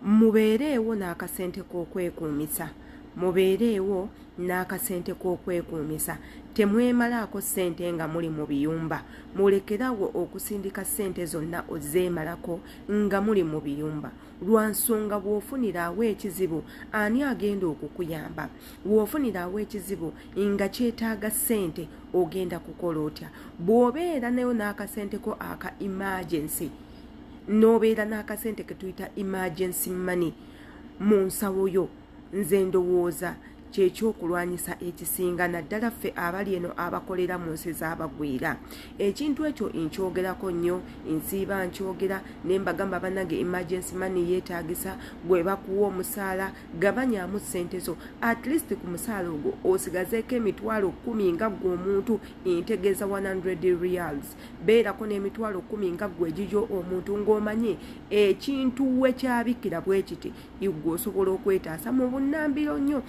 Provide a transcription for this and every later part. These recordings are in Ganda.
mubeereewo n'akasente k'okwekuumisa mubeereewo n'akasente k'okwekuumisa temwemalaako ssente nga muli mu biyumba mulekerawo okusindika ssente zonna ozeemalako nga muli mu biyumba lwa nsonga bw'ofuniraawo ekizibu ani agenda okukuyamba bw'ofuniraawo ekizibu nga kyetaaga ssente ogenda kukola otya bw'obeera nayo n'akasente ko aka emergency n'obeera n'akasente ke tuyita emergency money mu nsawo yo nze ndowooza kyekyokulwanyisa ekisinga naddala ffe abali eno abakolera mu nsi z'abagwira ekintu ekyo nkyogerako nnyo nsiiba nkyogera ne mbagamba bannange emergency money yeetaagisa bwe bakuwa omusaala gabanyaamu ssente zo at least ku musaala ogwo osigazeeko emitwalo 10 nga ggwe omuntu ntegeeza 100 reals beerako n'emitwalo 10 nga ggwe egijo omuntu ng'omanye ekintu we kyabikira bwe kiti igwe osobola okwetaasa mu bunnambiro nnyo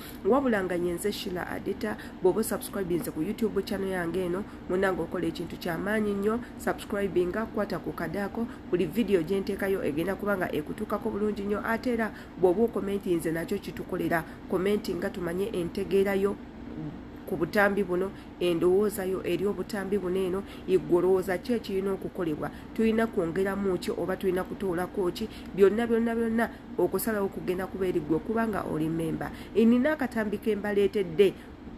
wabula nga nyenze Shila Adita bw'oba subscribinze ku YouTube channel yange eno munange okola ekintu ky'amaanyi nnyo subscribinga kwata ku kadaako buli video gye nteekayo egenda kuba nga ekutuukako bulungi nnyo ate era bw'oba okomentinze nakyo kitukolera komenti nga tumanye entegeerayo ku butambi buno endowoozayo eri obutambi buno eno igolooza ki ekirina okukolebwa tulina kwongeramu ki oba tulina kutoolako ki byonna okusalawo kugenda kuba eriggwe okubanga oli memba nina akatambi ke mbaleetedde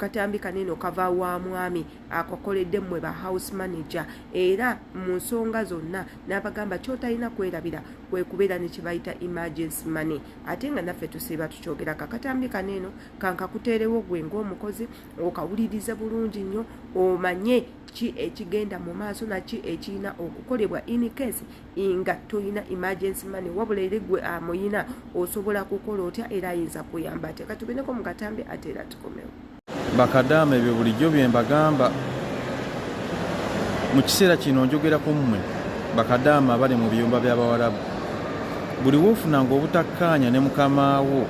katambi kaneno kava wa mwami akokoledde mmwe ba house manager era mu nsonga zonna n'abagamba kyotalina kwerabira kwe kubeera ne kibayita emergency money ate nga naffe tusiiba tukyogera kakatambi kaneno kankakuteerewo gwe ng'omukozi okawulirize bulungi nnyo omanye ki ekigenda mu maaso naki ekirina okukolebwa in case nga toyina emergency money wabula eri gwe amuyina osobola kukola otya era ayinza kuyamba ate katubineko mu katambi ate era tukomewo bakadaama ebyo bulijjo bye mbagamba mu kiseera kino njogerako mmwe bakadaama abali mu biyumba by'abawarabu buli woofunanga obutakkaanya ne mukamaawo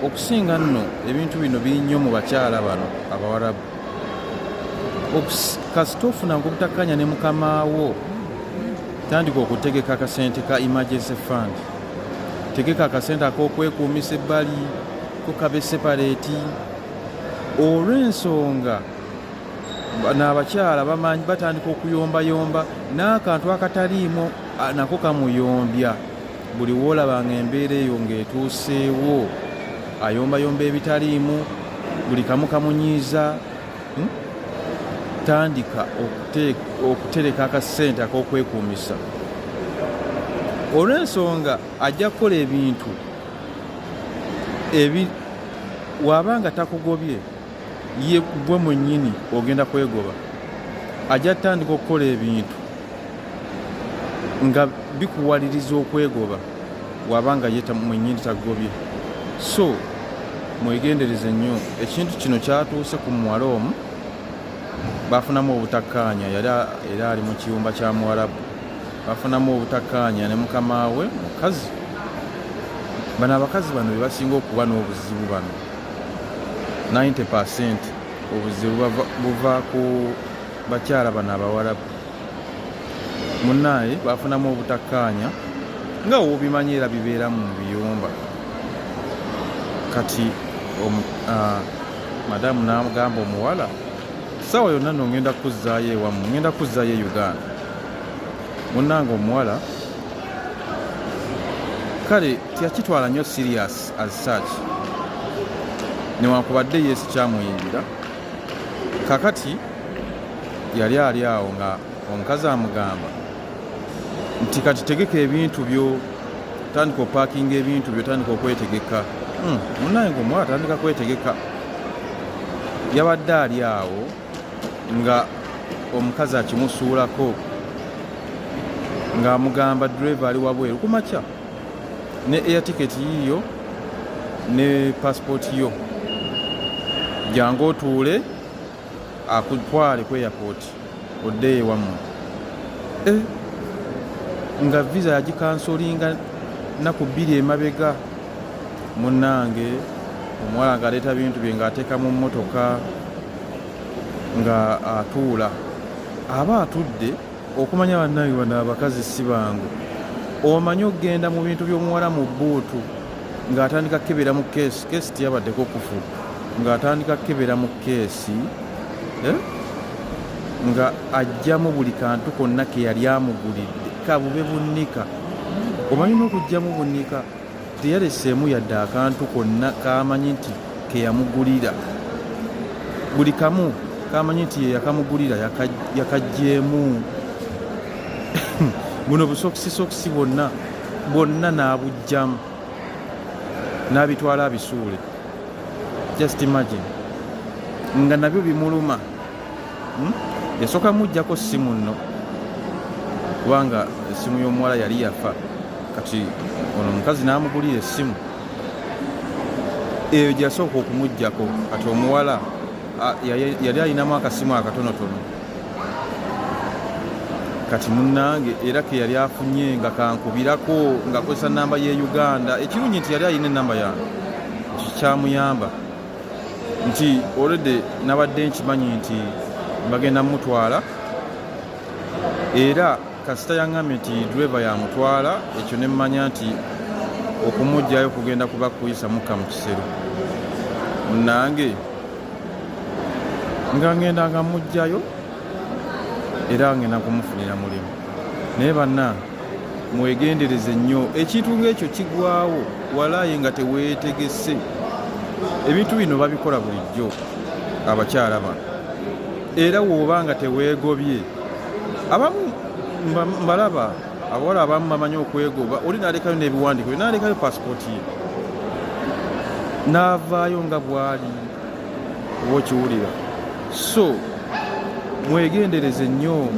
okusinga nno ebintu bino binnyo mu bakyala bano abawarabu kasita ofunanga obutakkaanya ne mukamaawo tandika okutegeka akasente ka emergency fund tegeka akasente ak'okwekuumisa ebbali kukabe separate olw'ensonga n'abakyala bamanyi batandika okuyombayomba n'akantu akataliimu nako kamuyombya buli woolabanga embeera eyo ng'etuuseewo ayombayomba ebitaliimu buli kamu kamunyiiza tandika okutereka akasente ak'okwekuumisa olw'ensonga ajja kukola ebintu wabanga takugobye ye gwe mwennyini ogenda kwegoba ajja tandika okukola ebintu nga bikuwaliriza okwegoba wabanga ye mwennyini tagobye so mwegendereze nnyo ekintu kino kyatuuse ku muwala omu bafunamu obutakkaanya era ali mu kiyumba kya muwarabu bafunamu obutakkaanya ne mukamaawe mukazi bano abakazi bano be basinga okuba n'obuzibu bano 90% obuzibu buva ku bakyala bano abawarabu munnaye bafunamu obutakkaanya nga wobimanyiira bibeera mu biyumba kati madamu n'amugamba omuwala sawa yonna nno ngenda kuzzaayo ewamu ngenda kuzzaayo e Uganda munnange omuwala kale tiyakitwala nnyo serious as such newankubadde yesu kyamuyingira kakati yali ali awo nga omukazi amugamba nti kati tegeka ebintu byo tandika opaakinga ebintu byo tandika okwetegeka munnaye ngaomuwala tandika kwetegeka yabadde ali awo nga omukazi akimusuulako ng'amugamba driver ali wabweru kumakya ne air ticket yiyo ne passport yo jangu otuule akutwale ku airport odde ewammwe nga visa yagikansolinga naku 2 emabega munnange omuwala ng'aleeta bintu bye ng'ateeka mu mmotoka nga atuula aba atudde okumanya bannange bano abakazi si bangu omanyi okgenda mu bintu by'omuwala mu bbuutu ng'atandika kebera mu keesi tiyabaddeko kufu ng'atandika kebera mu keesi nga ajjamu buli kantu konna ke yali amugulidde kabube bunnika omanyi n'okugjamu bunnika teyaleseemu yadde akantu konna kamanyi nti ke yamugulira buli kamu kamanyi nti ye yakamugulira yakajjeemu buno busokisi bonna n'abujjamu n'abitwala abisuule just imagine nga nabyo bimuluma yasooka mujjako simu nno kubanga essimu y'omuwala yali yafa kati ono omukazi n'amugulira essimu eyo gyasooka okumujjako kati omuwala yali alinamu akasimu akatonotono kati munnange era ke yali afunye nga kankubirako ng'akozesa namba ye Uganda ekirungi nti yali alina enamba yange kyamuyamba nti olwedde nabadde nkimanyi nti bagenda mutwala era kasita yaŋŋambye nti driver yamutwala ekyo ne mmanya nti okumugjayo kugenda kuba kuyisa mukka mu kisero munnange nga ngenda nga mugjayo era ngenda kumufunira mulimu naye banna mwegendereze nnyo ekintu ng'ekyo kigwawo walaye nga teweetegese ebintu bino babikola bulijjo abakyala bano era w'oba nga teweegobye abamu mbalaba abawala abamu bamanyi okwegoba oli n'alekayo n'ebiwandiiko n'alekayo paasipooti ye n'avaayo nga bw'ali oba okiwulira so mwegendereze nnyo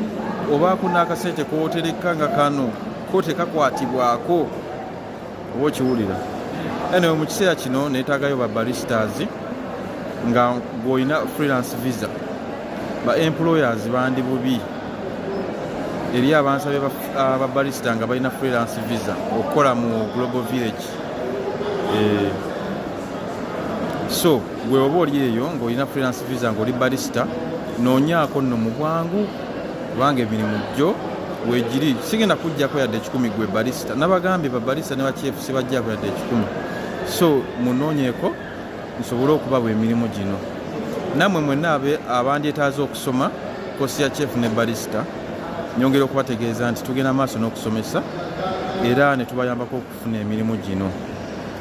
obaako n'akasente kootereka nga kano kotekakwatibwako oba okiwulira ene mu kiseera kino neetaagayo ba baristas nga ng'olina freelance visa ba employers bandi bubi eri abansabye aba barista nga balina freelance visa okukola mu global village so gwe oba oli eyo ng'olina freelance visa ng'oli barista noonyaako nno mu bwangu kubanga emirimu gyo weegiri sigenda kujjako yadde 10 gwe barista nabagambye babarista ne bakyefu sibajjako yadde 10 so munoonyeeko nsobole okubawa emirimu gino nammwe mwenna abandyetaaza okusoma kosi ya chef ne barista nyongera okubategeeza nti tugenda maaso n'okusomesa era ne tubayambako okufuna emirimu gino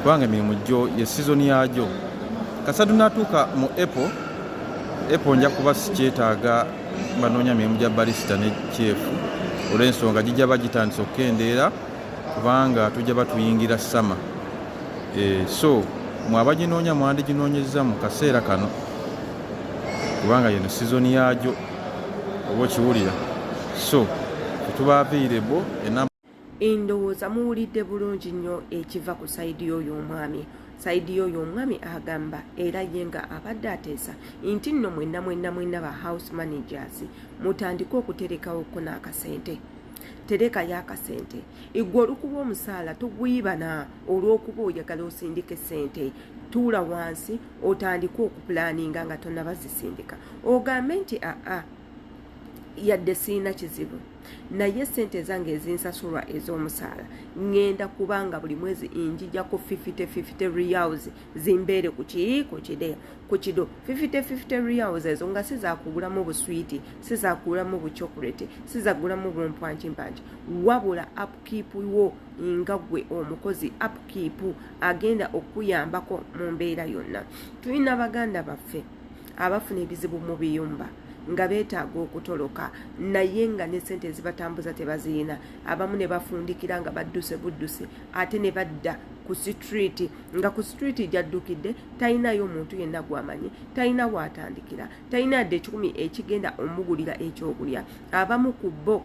kubanga emirimu gyo ye sizoni yagyo kasatu natuuka mu Apple nja kuba sikyetaaga banoonya mirimu gya barista ne chef olw'ensonga gijja bagitandisa okukendeera kubanga tujja batuyingira sama so mwabaginoonya mwandiginoonyeza mu kaseera kano kubanga yeno sizoni yagyo oba okiwulira so tetubaviirebo endowooza muwulidde bulungi nnyo ekiva ku sayidi y'oyo omwami sayidi y'oyo omwami agamba era ye nga abadde ateesa nti nno mwenna ba house managers mutandike okuterekawoko n'akasente terekayo akasente igwe olukuba omusaala toguyibana olw'okuba oyagala osindika sente tuula wansi otandike okupulaninga nga tonnabazisindika ogambe nti yadde siina kizibu naye sente zange ezinsasulwa ez'omusaala ngenda kubanga buli mwezi injijako 50 riyals zimbeere ku kido 50 riyals ezo nga sizakugulamu buswiti sizakugulamu buchokolate sizagulamu bumpwanki wabula upkeep wo nga gwe omukozi upkeep agenda okuyambako mu mbeera yonna tulina baganda baffe abafuna ebizibu mu biyumba nga beetaaga okutoloka naye nga ne sente ezibatambuza tebaziyina abamu ne bafundikira nga badduse budduse ate ne badda ku street nga ku street jaddukidde talinayo omuntu yenna gwamanyi talina waatandikira talina yadde 10 ekigenda omugulira ekyokulya abamu ku bo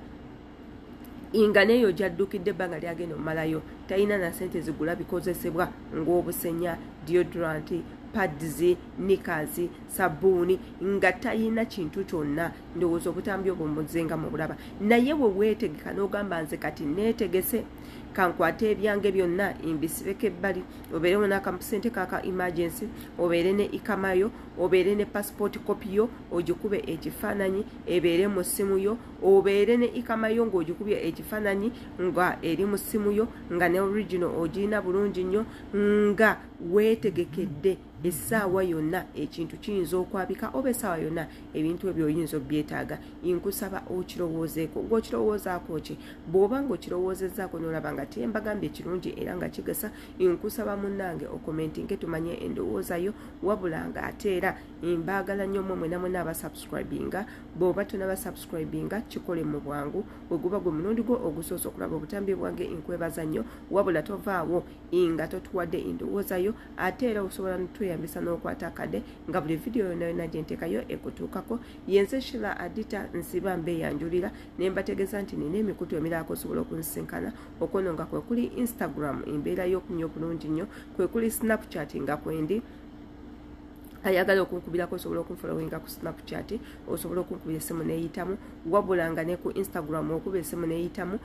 inga neyo jaddukidde ebbanga lyagenda omumalayo talina na sente zigula bikozesebwa ng'obusenya deodorant pads nickers sabuni nga talina kintu kyonna ndowooza obutambi obwo muzenga mu bulaba naye we weetegeka n'ogamba nze kati neetegese kankwate ebyange byonna imbisibeko ebbali obeerewo n'akamusente kaka emergency obeere ne ikamayo obeere ne passport copy yo ogikube ekifaananyi ebeere mu ssimu yo obeere ne ikamayo ng'ogikubye ekifaananyi nga eri mu ssimu yo nga ne original ogirina bulungi nnyo nga weetegekedde essaawa yonna ekintu kiyinza okwabika oba essaawa yonna ebintu ebyo oyinza obyetaaga. Nkusaba okirowoozeeko. Ng'okirowoozaako ki? Bw'oba ng'okirowoozezaako n'olaba nga tembagambye kirungi era nga kigasa, nkusaba munnange okomentinge tumanye endowooza yo, wabula ng'ate era mbaagala nnyo mmwe mwena abasubscribinga. Bw'oba tonabasubscribinga kikole mu bwangu, bwe guba gwe mulundi gwo ogusoose okulaba obutambi bwange, nkwebaza nnyo, wabula tovaawo nga totuwadde endowooza yo, ate era osobola notweyambisa n'okwata akadde nga buli vidiyo yonna yonna gye nteekayo ekutuukako. Yenze Sheila Adita nsiba mbeeyanjulira ne mbategeeza nti nina emikutu emirako osobola okunsinkana okwono nga kwe kuli Instagram embeera y'okunnyo bulungi nnyo, kwe kuli Snapchat nga kwendi ayagala okunkubirako osobola okunfolowinga ku Snapchat, osobola okunkubira essimu neeyitamu, wabula nga ne ku Instagram okuba essimu neeyitamu,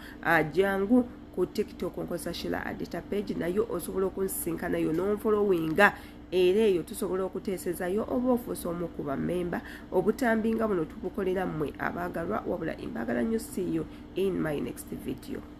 jangu ku TikTok nkozesa Sheila Adita page nayo osobola okunsinkanayo n'onfolowinga, era eyo tusobola okuteesezayo oba ofuusa omu ku bammemba. Obutambi nga buno tubukolera mmwe abaagalwa, wabula mbaagala nnyo. See you in my next video.